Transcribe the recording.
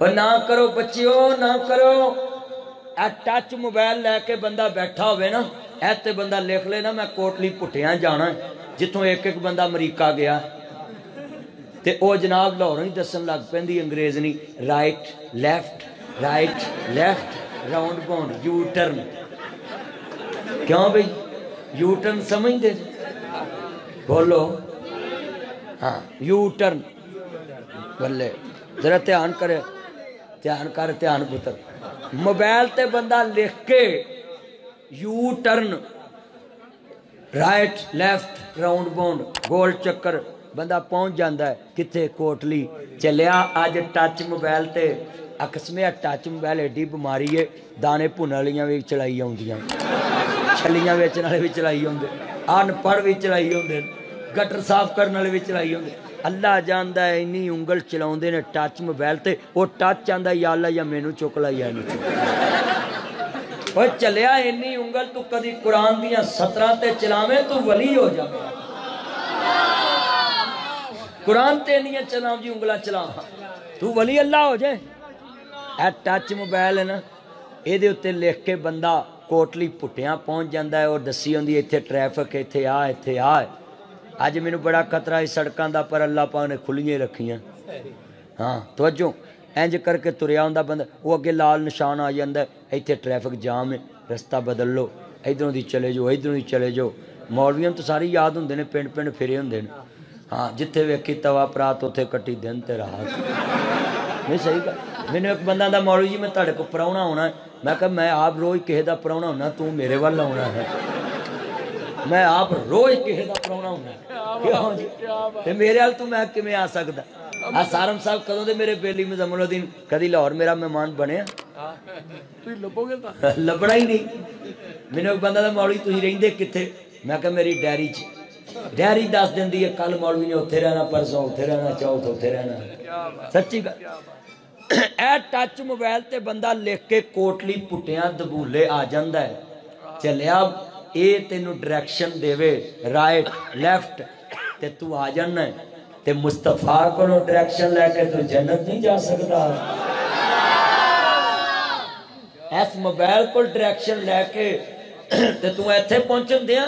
اور نہ کرو بچیو نہ کرو اے ٹچ موبائل لے کے بندہ بیٹھا ہوئے نا ایتے بندہ لکھ لے نا میں کوٹلی پٹیاں جانا جتوں ایک ایک بندہ امریکہ گیا تے او جناب لاہوروں ہی دسن لگ پیندی انگریزنی right left roundabout U turn کیوں بھئی یو ٹرن سمجھ دے بولو ہاں یو ٹرن بلے ذرا دھیان کرے دھیان پتر موبائل تے بندہ لکھ کے U turn right left roundabout گول چکر بندہ پہنچ جاندہ ہے کتے کوٹلی چلیا آج ٹچ موبائل تے اقسمیں ٹچ موبائل ایڈی بماری ہے دانے پھنالیاں بھی چلائی ہوندیاں چھلیاں بیچن والے بھی چلائی ہوندے ان پڑھ بھی چلائی ہوندے گٹر صاف کرنے والے بھی چلائی ہوندے اللہ جاندا ہے انی انگل چلاوندے نے ٹچ موبائل تے او ٹچ آندا یا اللہ یا مینوں چک لا یا نہیں او چلیا انی انگل تو کدی قرآن دیاں 17 تے چلاویں تو ولی ہو جاویں قرآن تے نہیں چلاؤں جی انگلہ چلاؤں تو ولی اللہ ہو جائے اے ٹچ موبائل ہے نا اے دے اتے لکھ کے بندہ کوٹلی پٹیاں پہنچ جاندہ ہے اور دسی ہوندی ایتھے ٹریفک ایتھے آئے آج میں نے بڑا خطرہ ہے سڑکاں دا پر اللہ پاک نے کھلیے رکھیاں ہاں توجہ اینج کر کے تریا ہوندہ بندہ وہ اگے لال نشان آ جاندہ ہے ایتھے ٹریفک جام ہے رستہ بدل لو ادھروں دی چلے جو مولویاں تو ساری یاد ہوندے نے پنڈ پھرے ہوندے نے ہاں جتھے ویکھی توا پرات اتھے کٹی دن تے رات نہیں صحیح گا میں نے ایک بندہ دا مولوی جی میں تہاڈے کو پراؤنا ہونا ہے میں کہا میں آپ روز کہے دا پراؤنا ہونا تو میرے والا ہونا ہے میں آپ روز کہے دا پراؤنا ہونا ہے کیوں جی تے میرے وال تو میں کیویں آ سکدا سارم صاحب کدوں دے میرے بیلی مزمل الدین کدی لاہور میرا مہمان بنے تسی لبو گے لبنا ہی نہیں میں نے ایک بندہ دا مولوی تسی رہندے کتے میں کہا میری ڈائری چ ڈیری دس دن دی کل مولوی نے اتھے رہنا پرسوں اتھے رہنا چوتھ اتھے رہنا سچی گل اے ٹچ موبائل تے بندہ لکھ کے کوٹلی پٹیاں دبولے آ جاندہ ہے چلیا اے تینوں ڈائریکشن دے وے رائٹ لیفٹ تے تو آ جانا ہے تے مصطفیٰ کو ڈائریکشن لے کے تو جنت نہیں جا سکتا ایس موبائل کو ڈائریکشن لے کے تے تو ایتھے پہنچن دیا